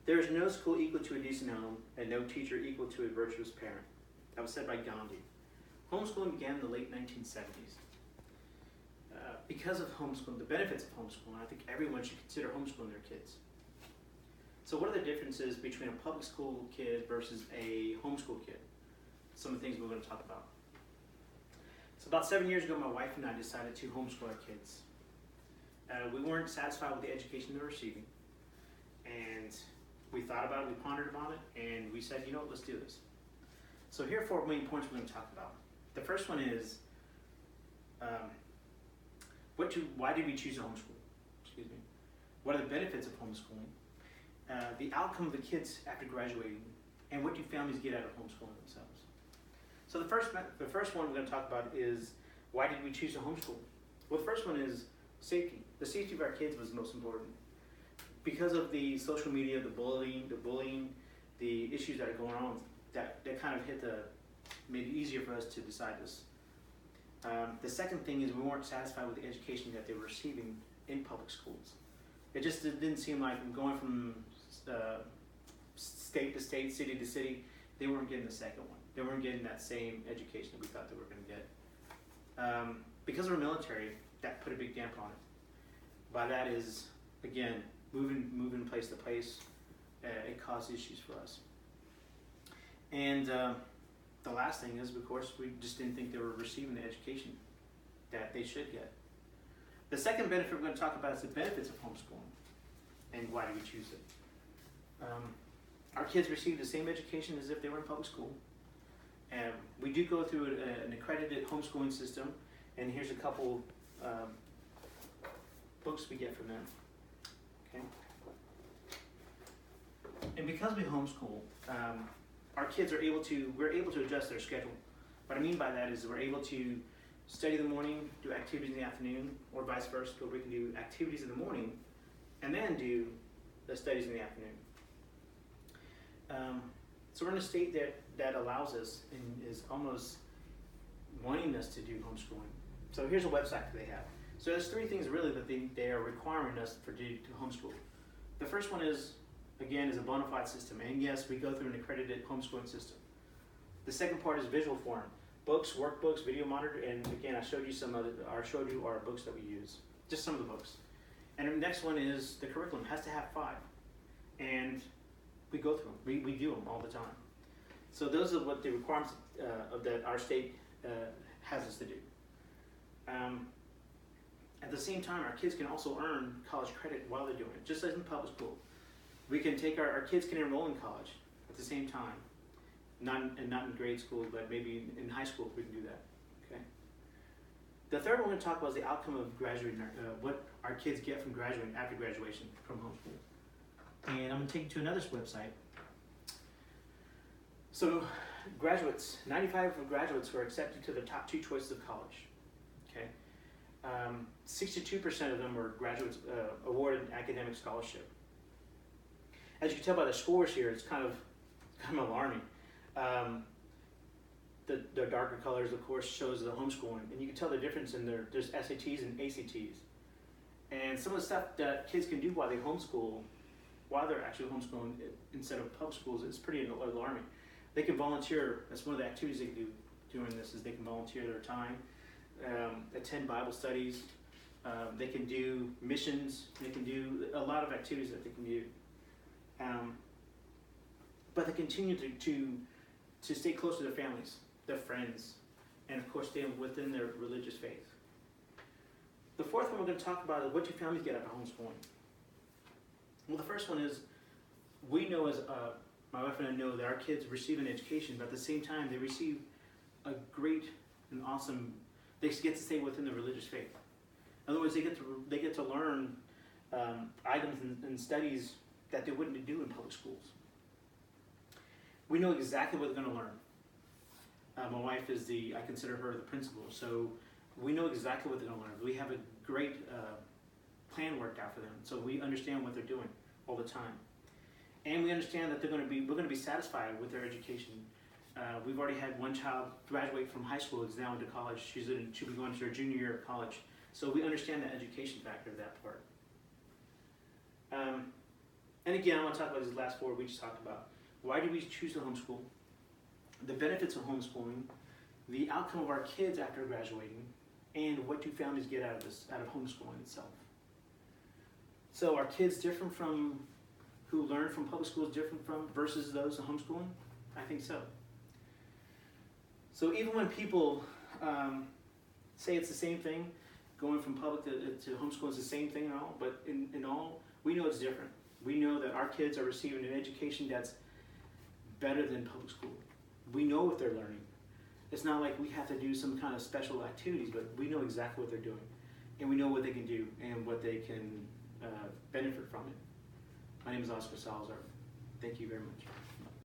There is no school equal to a decent home, and no teacher equal to a virtuous parent. That was said by Gandhi. Homeschooling began in the late 1970s. Because of homeschooling, the benefits of homeschooling, I think everyone should consider homeschooling their kids. So what are the differences between a public school kid versus a homeschool kid? Some of the things we're going to talk about. So about 7 years ago, my wife and I decided to homeschool our kids. We weren't satisfied with the education they were receiving, and we thought about it, we pondered about it, and we said, you know what, let's do this. So here are 4 main points we're going to talk about. The first one is, why did we choose to homeschool? Excuse me. What are the benefits of homeschooling? The outcome of the kids after graduating, and what do families get out of homeschooling themselves? So the first one we're going to talk about is, why did we choose to homeschool? Well, the first one is safety. The safety of our kids was most important. Because of the social media, the bullying, the issues that are going on, that kind of made it easier for us to decide this. The second thing is we weren't satisfied with the education that they were receiving in public schools. It just didn't seem like going from state to state, city to city, they weren't getting the second one. They weren't getting that same education that we thought they were going to get. Because we're military, that put a big damper on it. By that is, again, moving place to place, it caused issues for us. And the last thing is, of course, we just didn't think they were receiving the education that they should get. The second benefit we're going to talk about is the benefits of homeschooling, and why do we choose it. Our kids receive the same education as if they were in public school. And we do go through an accredited homeschooling system, and here's a couple books we get from them. Okay. And because we homeschool, our kids we're able to adjust their schedule. What I mean by that is we're able to study in the morning, do activities in the afternoon, or vice versa, where we can do activities in the morning and then do the studies in the afternoon. So we're in a state that allows us and is almost wanting us to do homeschooling. So here's a website that they have. So there's 3 things really that they are requiring us to homeschool. The first one is, again, is a bona fide system. And yes, we go through an accredited homeschooling system. The second part is visual form. Books, workbooks, video monitor, and again, I showed you our books that we use. Just some of the books. And the next one is the curriculum. It has to have 5. And we go through them. We do them all the time. So those are what the requirements that our state has us to do. At the same time, our kids can also earn college credit while they're doing it, just as in public school. We can take our kids can enroll in college at the same time, not in grade school, but maybe in high school we can do that. Okay. The third one we're going to talk about is the outcome of graduating, what our kids get from graduating after graduation from homeschool. And I'm going to take you to another website. So, graduates, 95% of graduates were accepted to the top 2 choices of college. Okay. 62% of them were graduates awarded academic scholarship. As you can tell by the scores here, it's kind of alarming. The darker colors, of course, shows the homeschooling, and you can tell the difference in there's SATs and ACTs. And some of the stuff that kids can do while they homeschool, while they're actually homeschooling instead of public schools, is pretty alarming. They can volunteer. That's one of the activities they can do during this, is they can volunteer their time, attend Bible studies, they can do missions, they can do a lot of activities that they can do. But they continue to stay close to their families, their friends, and of course stay within their religious faith. The fourth one we're going to talk about is, what do families get out of homeschooling? Well, the first one is, we know as my wife and I know that our kids receive an education, but at the same time they receive a great and awesome, they get to stay within the religious faith. In other words, they get to learn items and studies that they wouldn't do in public schools. We know exactly what they're going to learn. My wife is I consider her the principal, so we know exactly what they're going to learn. We have a great plan worked out for them, so we understand what they're doing all the time. And we understand that we're going to be satisfied with their education. We've already had one child graduate from high school, is now into college. She'll be going to her junior year of college. So we understand the education factor of that part. And again, I want to talk about these last four we just talked about. Why do we choose to homeschool? The benefits of homeschooling, the outcome of our kids after graduating, and what do families get out of homeschooling itself. So are kids different from who learn from public schools different from versus those in homeschooling? I think so. So even when people say it's the same thing, going from public to homeschool is the same thing and all, but in all, we know it's different. We know that our kids are receiving an education that's better than public school. We know what they're learning. It's not like we have to do some kind of special activities, but we know exactly what they're doing. And we know what they can do and what they can benefit from it. My name is Oscar Salazar. Thank you very much.